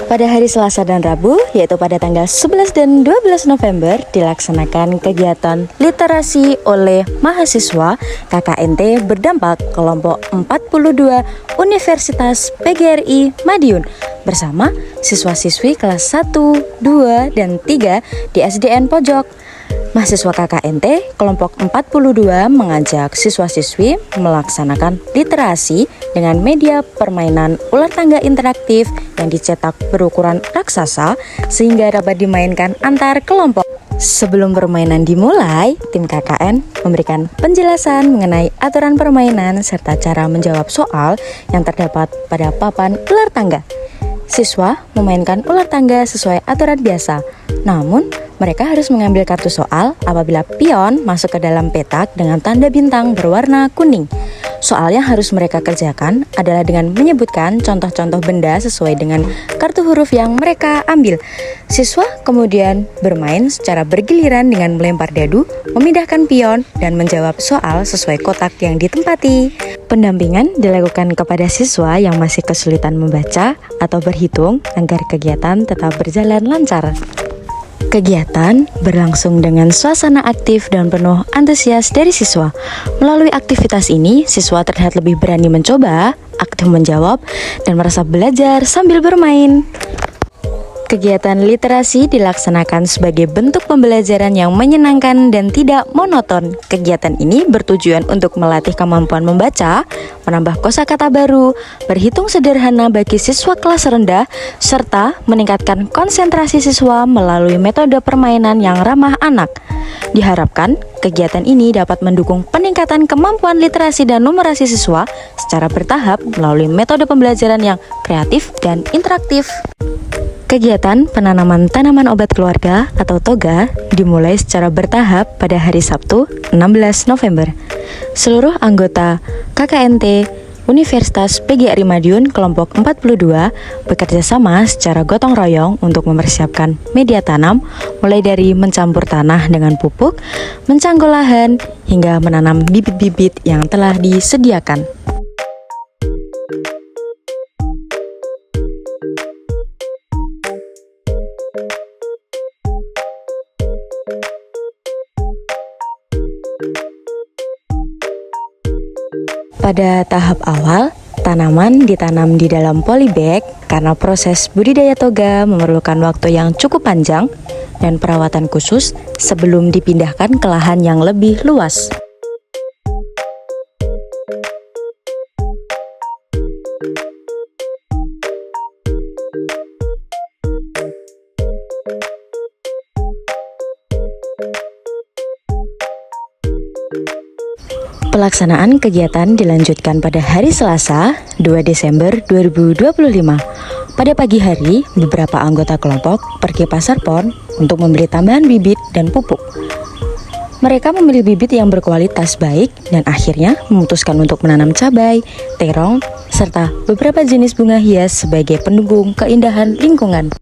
Pada hari Selasa dan Rabu, yaitu pada tanggal 11 dan 12 November, dilaksanakan kegiatan literasi oleh mahasiswa KKNT berdampak kelompok 42 Universitas PGRI Madiun bersama siswa-siswi kelas 1, 2, dan 3 di SDN Pojok. Mahasiswa KKNT kelompok 42 mengajak siswa-siswi melaksanakan literasi dengan media permainan ular tangga interaktif yang dicetak berukuran raksasa sehingga dapat dimainkan antar kelompok. Sebelum permainan dimulai, tim KKN memberikan penjelasan mengenai aturan permainan serta cara menjawab soal yang terdapat pada papan ular tangga. Siswa memainkan ular tangga sesuai aturan biasa, namun mereka harus mengambil kartu soal apabila pion masuk ke dalam petak dengan tanda bintang berwarna kuning. Soal yang harus mereka kerjakan adalah dengan menyebutkan contoh-contoh benda sesuai dengan kartu huruf yang mereka ambil. Siswa kemudian bermain secara bergiliran dengan melempar dadu, memindahkan pion, dan menjawab soal sesuai kotak yang ditempati. Pendampingan dilakukan kepada siswa yang masih kesulitan membaca atau berhitung agar kegiatan tetap berjalan lancar. Kegiatan berlangsung dengan suasana aktif dan penuh antusias dari siswa. Melalui aktivitas ini, siswa terlihat lebih berani mencoba, aktif menjawab, dan merasa belajar sambil bermain. Kegiatan literasi dilaksanakan sebagai bentuk pembelajaran yang menyenangkan dan tidak monoton. Kegiatan ini bertujuan untuk melatih kemampuan membaca, menambah kosakata baru, berhitung sederhana bagi siswa kelas rendah, serta meningkatkan konsentrasi siswa melalui metode permainan yang ramah anak. Diharapkan, kegiatan ini dapat mendukung peningkatan kemampuan literasi dan numerasi siswa secara bertahap melalui metode pembelajaran yang kreatif dan interaktif. Kegiatan penanaman tanaman obat keluarga atau toga dimulai secara bertahap pada hari Sabtu 16 November. Seluruh anggota KKNT Universitas PGRI Madiun kelompok 42 bekerja sama secara gotong royong untuk mempersiapkan media tanam mulai dari mencampur tanah dengan pupuk, mencanggul lahan, hingga menanam bibit-bibit yang telah disediakan. Pada tahap awal, tanaman ditanam di dalam polybag karena proses budidaya toga memerlukan waktu yang cukup panjang dan perawatan khusus sebelum dipindahkan ke lahan yang lebih luas. Pelaksanaan kegiatan dilanjutkan pada hari Selasa, 2 Desember 2025. Pada pagi hari, beberapa anggota kelompok pergi pasar pon untuk membeli tambahan bibit dan pupuk. Mereka memilih bibit yang berkualitas baik dan akhirnya memutuskan untuk menanam cabai, terong, serta beberapa jenis bunga hias sebagai pendukung keindahan lingkungan.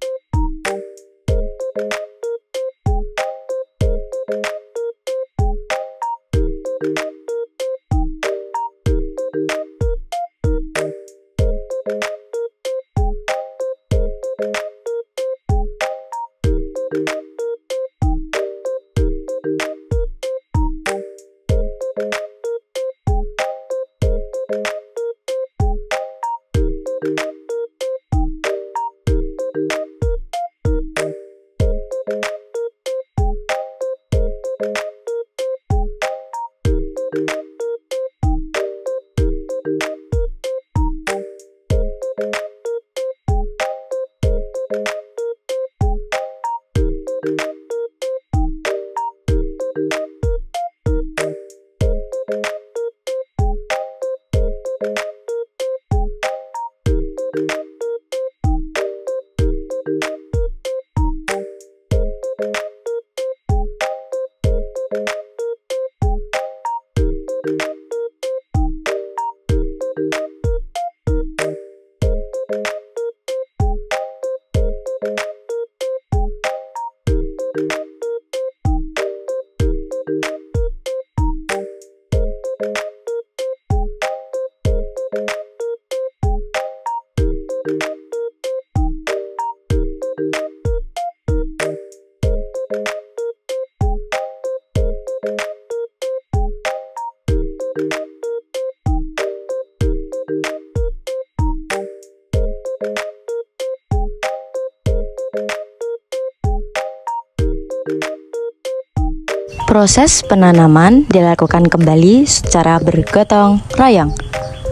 Proses penanaman dilakukan kembali secara bergotong royong.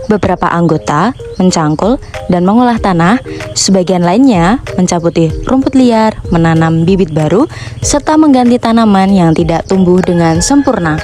Beberapa anggota mencangkul dan mengolah tanah, sebagian lainnya mencabuti rumput liar, menanam bibit baru, serta mengganti tanaman yang tidak tumbuh dengan sempurna.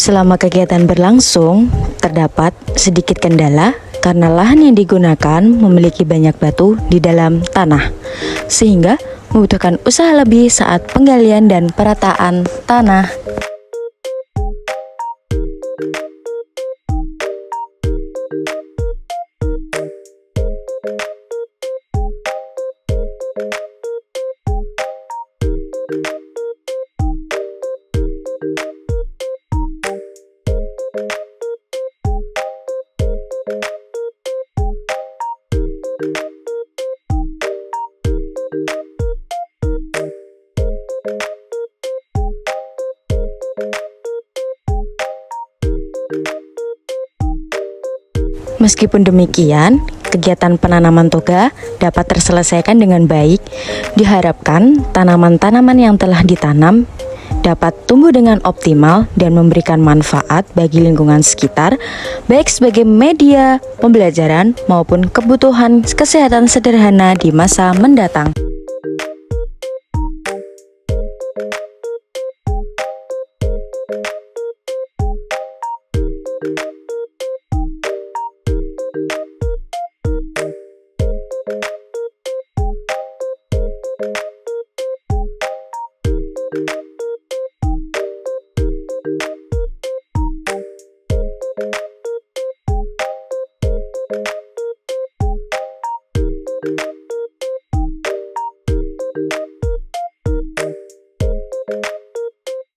Selama kegiatan berlangsung, terdapat sedikit kendala karena lahan yang digunakan memiliki banyak batu di dalam tanah, sehingga membutuhkan usaha lebih saat penggalian dan perataan tanah. Meskipun demikian, kegiatan penanaman toga dapat terselesaikan dengan baik. Diharapkan tanaman-tanaman yang telah ditanam dapat tumbuh dengan optimal dan memberikan manfaat bagi lingkungan sekitar, baik sebagai media pembelajaran maupun kebutuhan kesehatan sederhana di masa mendatang.